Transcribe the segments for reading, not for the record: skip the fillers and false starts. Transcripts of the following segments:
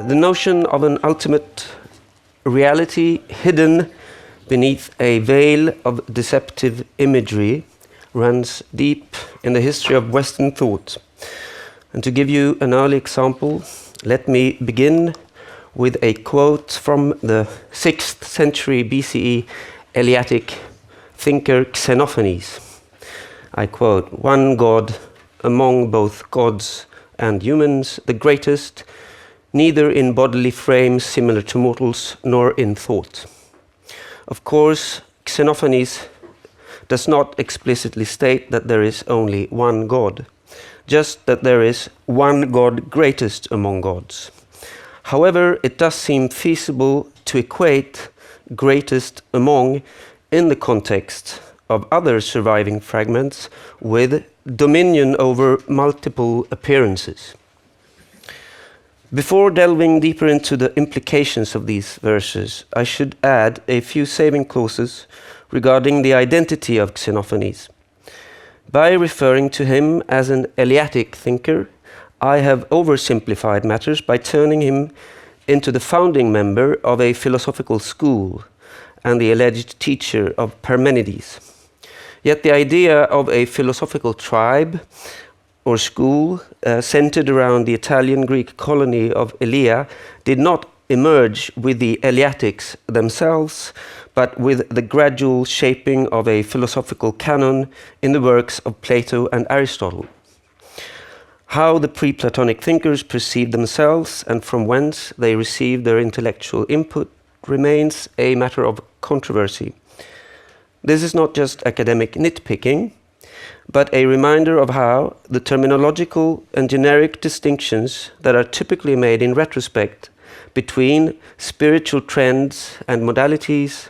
The notion of an ultimate reality hidden beneath a veil of deceptive imagery runs deep in the history of Western thought. And to give you an early example, let me begin with a quote from the 6th century BCE Eleatic thinker Xenophanes. I quote, "One God among both gods and humans, the greatest, neither in bodily frame similar to mortals, nor in thought." Of course, Xenophanes does not explicitly state that there is only one God, just that there is one God greatest among gods. However, it does seem feasible to equate greatest among in the context of other surviving fragments with dominion over multiple appearances. Before delving deeper into the implications of these verses, I should add a few saving clauses regarding the identity of Xenophanes. By referring to him as an Eleatic thinker, I have oversimplified matters by turning him into the founding member of a philosophical school and the alleged teacher of Parmenides. Yet the idea of a philosophical tribe or school centered around the Italian Greek colony of Elea did not emerge with the Eleatics themselves, but with the gradual shaping of a philosophical canon in the works of Plato and Aristotle. How the pre-Platonic thinkers perceived themselves and from whence they received their intellectual input remains a matter of controversy. This is not just academic nitpicking, but a reminder of how the terminological and generic distinctions that are typically made in retrospect between spiritual trends and modalities,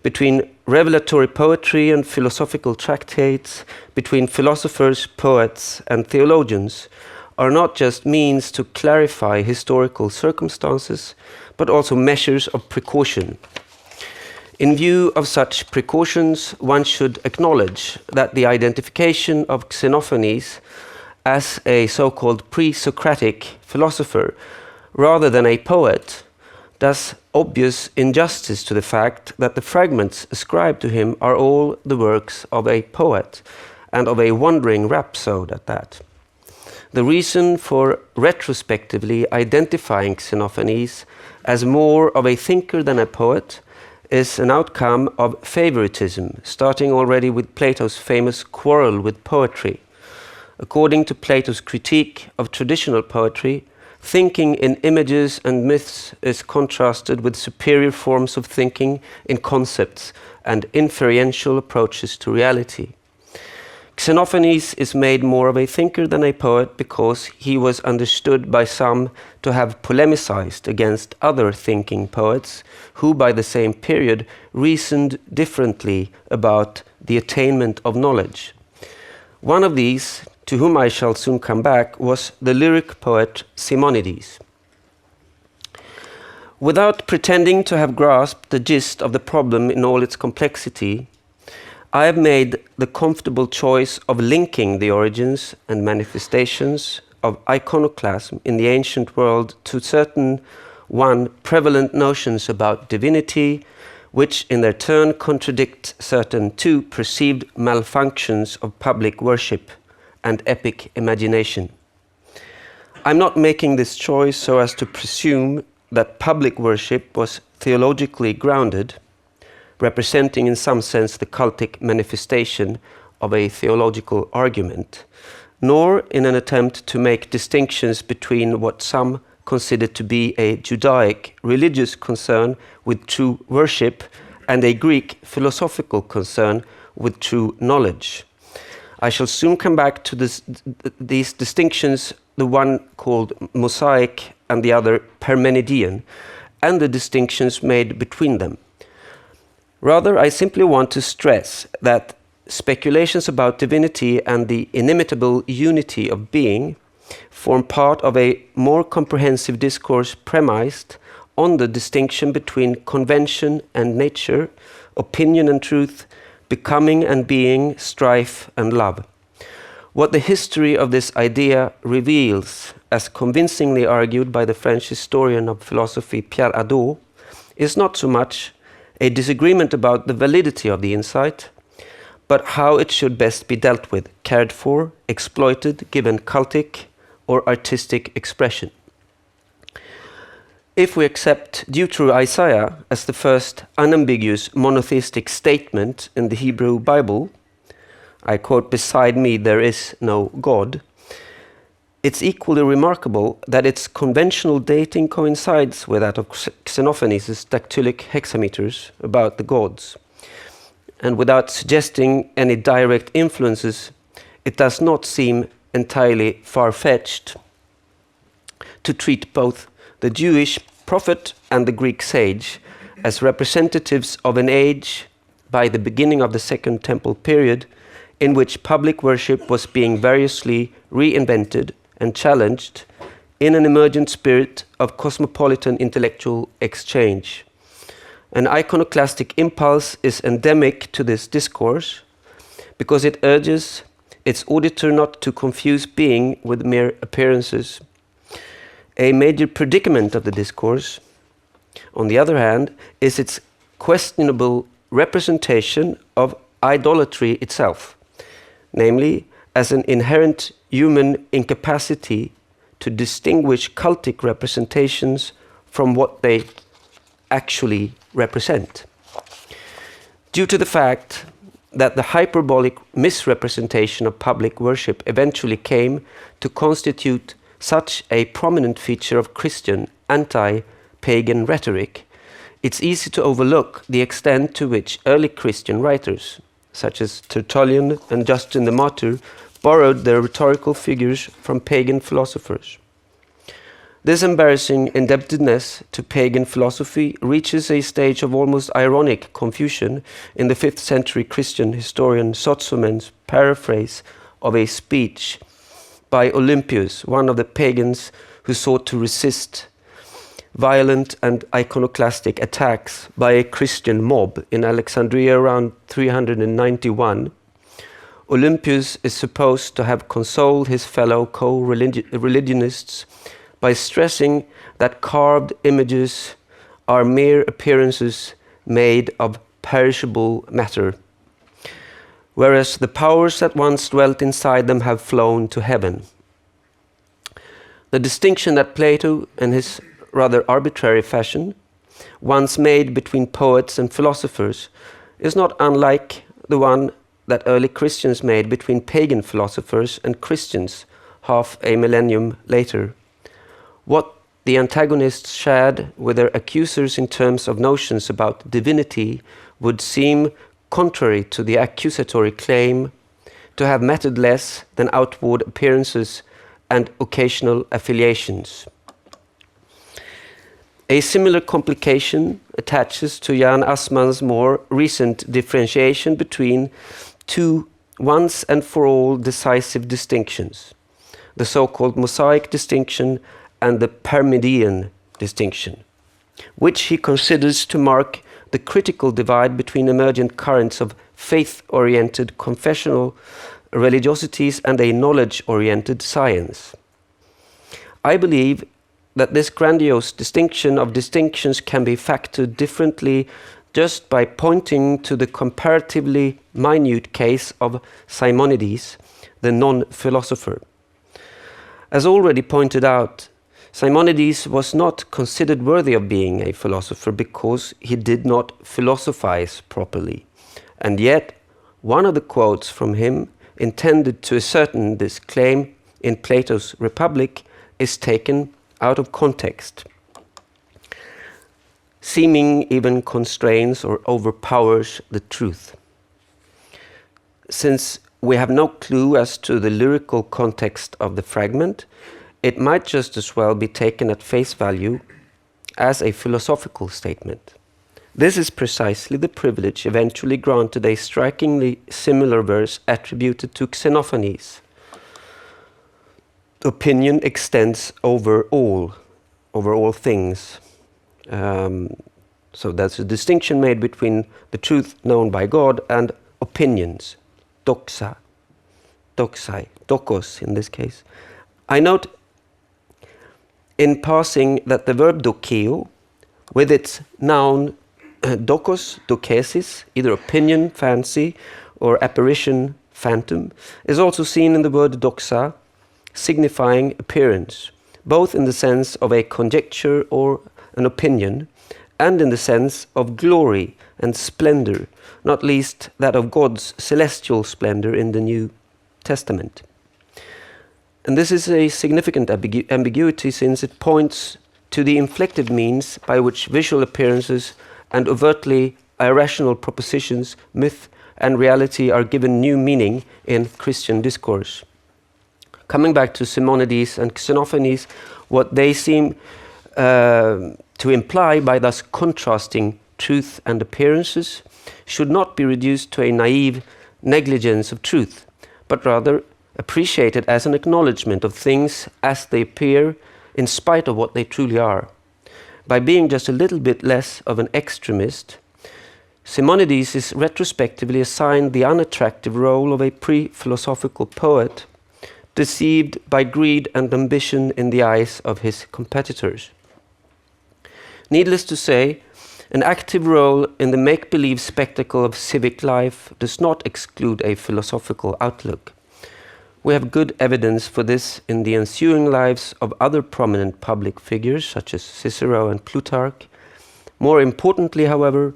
between revelatory poetry and philosophical tractates, between philosophers, poets, and theologians, are not just means to clarify historical circumstances, but also measures of precaution. In view of such precautions, one should acknowledge that the identification of Xenophanes as a so-called pre-Socratic philosopher rather than a poet does obvious injustice to the fact that the fragments ascribed to him are all the works of a poet, and of a wandering rhapsode at that. The reason for retrospectively identifying Xenophanes as more of a thinker than a poet is an outcome of favoritism, starting already with Plato's famous quarrel with poetry. According to Plato's critique of traditional poetry, thinking in images and myths is contrasted with superior forms of thinking in concepts and inferential approaches to reality. Xenophanes is made more of a thinker than a poet because he was understood by some to have polemicized against other thinking poets who by the same period reasoned differently about the attainment of knowledge. One of these, to whom I shall soon come back, was the lyric poet Simonides. Without pretending to have grasped the gist of the problem in all its complexity, I have made the comfortable choice of linking the origins and manifestations of iconoclasm in the ancient world to certain prevalent notions about divinity, which in their turn contradict certain perceived malfunctions of public worship and epic imagination. I'm not making this choice so as to presume that public worship was theologically grounded, representing in some sense the cultic manifestation of a theological argument, nor in an attempt to make distinctions between what some consider to be a Judaic religious concern with true worship and a Greek philosophical concern with true knowledge. I shall soon come back to these distinctions, the one called Mosaic and the other Parmenidean, and the distinctions made between them. Rather, I simply want to stress that speculations about divinity and the inimitable unity of being form part of a more comprehensive discourse premised on the distinction between convention and nature, opinion and truth, becoming and being, strife and love. What the history of this idea reveals, as convincingly argued by the French historian of philosophy Pierre Hadot, is not so much a disagreement about the validity of the insight, but how it should best be dealt with, cared for, exploited, given cultic or artistic expression. If we accept Deutero Isaiah as the first unambiguous monotheistic statement in the Hebrew Bible, I quote, "Beside me there is no God," it's equally remarkable that its conventional dating coincides with that of Xenophanes' dactylic hexameters about the gods. And without suggesting any direct influences, it does not seem entirely far-fetched to treat both the Jewish prophet and the Greek sage as representatives of an age by the beginning of the Second Temple period in which public worship was being variously reinvented and challenged in an emergent spirit of cosmopolitan intellectual exchange. An iconoclastic impulse is endemic to this discourse because it urges its auditor not to confuse being with mere appearances. A major predicament of the discourse, on the other hand, is its questionable representation of idolatry itself, namely as an inherent human incapacity to distinguish cultic representations from what they actually represent. Due to the fact that the hyperbolic misrepresentation of public worship eventually came to constitute such a prominent feature of Christian anti-pagan rhetoric, it's easy to overlook the extent to which early Christian writers, such as Tertullian and Justin the Martyr, borrowed their rhetorical figures from pagan philosophers. This embarrassing indebtedness to pagan philosophy reaches a stage of almost ironic confusion in the 5th century Christian historian Sozomen's paraphrase of a speech by Olympius, one of the pagans who sought to resist violent and iconoclastic attacks by a Christian mob in Alexandria around 391. Olympius is supposed to have consoled his fellow co-religionists by stressing that carved images are mere appearances made of perishable matter, whereas the powers that once dwelt inside them have flown to heaven. The distinction that Plato, in his rather arbitrary fashion, once made between poets and philosophers, is not unlike the one that early Christians made between pagan philosophers and Christians half a millennium later. What the antagonists shared with their accusers in terms of notions about divinity would seem contrary to the accusatory claim to have mattered less than outward appearances and occasional affiliations. A similar complication attaches to Jan Assmann's more recent differentiation between two once and for all decisive distinctions, the so-called Mosaic distinction and the Parmenidean distinction, which he considers to mark the critical divide between emergent currents of faith-oriented confessional religiosities and a knowledge-oriented science. I believe that this grandiose distinction of distinctions can be factored differently just by pointing to the comparatively minute case of Simonides, the non-philosopher. As already pointed out, Simonides was not considered worthy of being a philosopher because he did not philosophize properly. And yet, one of the quotes from him intended to ascertain this claim in Plato's Republic is taken out of context. Seeming even constrains or overpowers the truth. Since we have no clue as to the lyrical context of the fragment, it might just as well be taken at face value as a philosophical statement. This is precisely the privilege eventually granted a strikingly similar verse attributed to Xenophanes. Opinion extends over all things. So that's a distinction made between the truth known by God and opinions, doxa. doxai, dokos in this case. I note in passing that the verb dokeo, with its noun dokos, dokesis, either opinion, fancy, or apparition, phantom, is also seen in the word doxa, signifying appearance, both in the sense of a conjecture or an opinion, and in the sense of glory and splendor, not least that of God's celestial splendor in the New Testament. And this is a significant ambiguity, since it points to the inflective means by which visual appearances and overtly irrational propositions, myth and reality, are given new meaning in Christian discourse. Coming back to Simonides and Xenophanes, what they seem to imply by thus contrasting truth and appearances should not be reduced to a naive negligence of truth, but rather appreciated as an acknowledgement of things as they appear in spite of what they truly are. By being just a little bit less of an extremist, Simonides is retrospectively assigned the unattractive role of a pre-philosophical poet, deceived by greed and ambition in the eyes of his competitors. Needless to say, an active role in the make-believe spectacle of civic life does not exclude a philosophical outlook. We have good evidence for this in the ensuing lives of other prominent public figures such as Cicero and Plutarch. More importantly, however,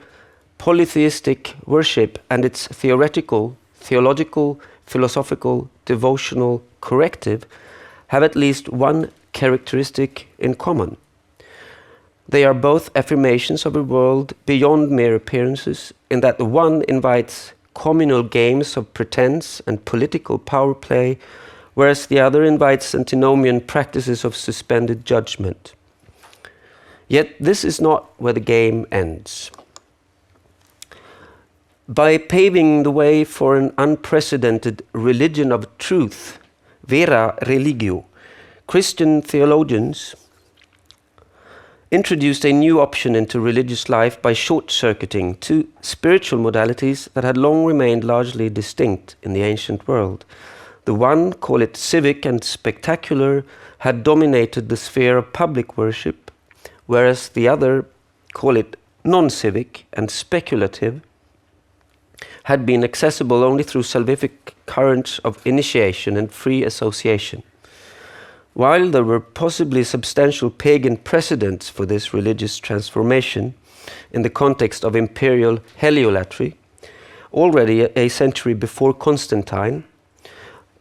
polytheistic worship and its theoretical, theological, philosophical, devotional corrective have at least one characteristic in common. They are both affirmations of a world beyond mere appearances, in that the one invites communal games of pretense and political power play, whereas the other invites antinomian practices of suspended judgment. Yet this is not where the game ends. By paving the way for an unprecedented religion of truth, vera religio, Christian theologians introduced a new option into religious life by short-circuiting two spiritual modalities that had long remained largely distinct in the ancient world. The one, call it civic and spectacular, had dominated the sphere of public worship, whereas the other, call it non-civic and speculative, had been accessible only through salvific currents of initiation and free association. While there were possibly substantial pagan precedents for this religious transformation in the context of imperial heliolatry, already a century before Constantine,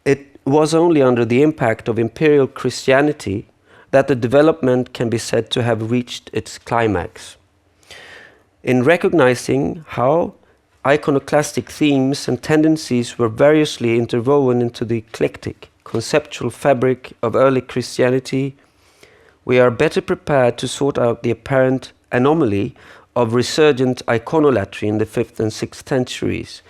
it was only under the impact of imperial Christianity that the development can be said to have reached its climax. In recognizing how iconoclastic themes and tendencies were variously interwoven into the eclectic conceptual fabric of early Christianity, we are better prepared to sort out the apparent anomaly of resurgent iconolatry in the 5th and 6th centuries,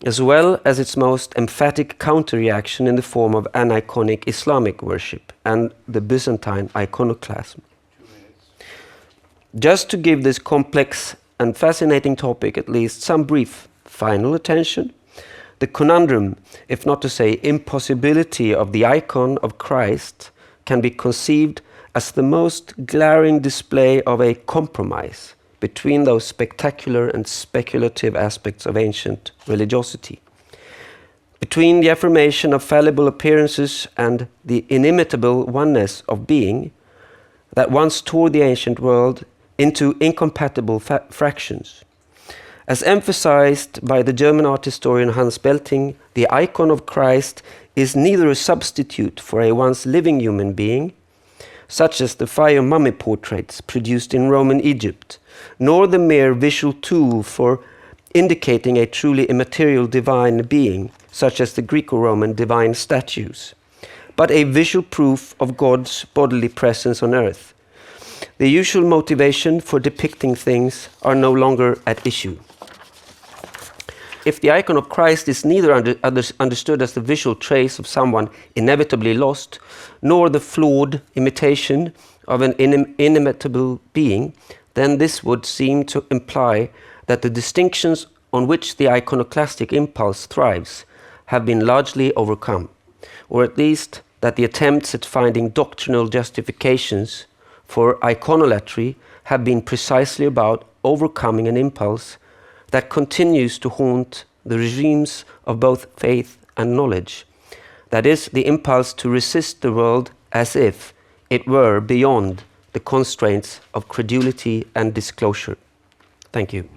as well as its most emphatic counter-reaction in the form of aniconic Islamic worship and the Byzantine iconoclasm. Just to give this complex and fascinating topic at least some brief final attention, the conundrum, if not to say impossibility, of the icon of Christ can be conceived as the most glaring display of a compromise between those spectacular and speculative aspects of ancient religiosity, between the affirmation of fallible appearances and the inimitable oneness of being that once tore the ancient world into incompatible fractions. As emphasized by the German art historian Hans Belting, the icon of Christ is neither a substitute for a once living human being, such as the fire mummy portraits produced in Roman Egypt, nor the mere visual tool for indicating a truly immaterial divine being, such as the Greco-Roman divine statues, but a visual proof of God's bodily presence on earth. The usual motivation for depicting things are no longer at issue. If the icon of Christ is neither understood as the visual trace of someone inevitably lost, nor the flawed imitation of an inimitable being, then this would seem to imply that the distinctions on which the iconoclastic impulse thrives have been largely overcome, or at least that the attempts at finding doctrinal justifications for iconolatry have been precisely about overcoming an impulse that continues to haunt the regimes of both faith and knowledge. That is, the impulse to resist the world as if it were beyond the constraints of credulity and disclosure. Thank you.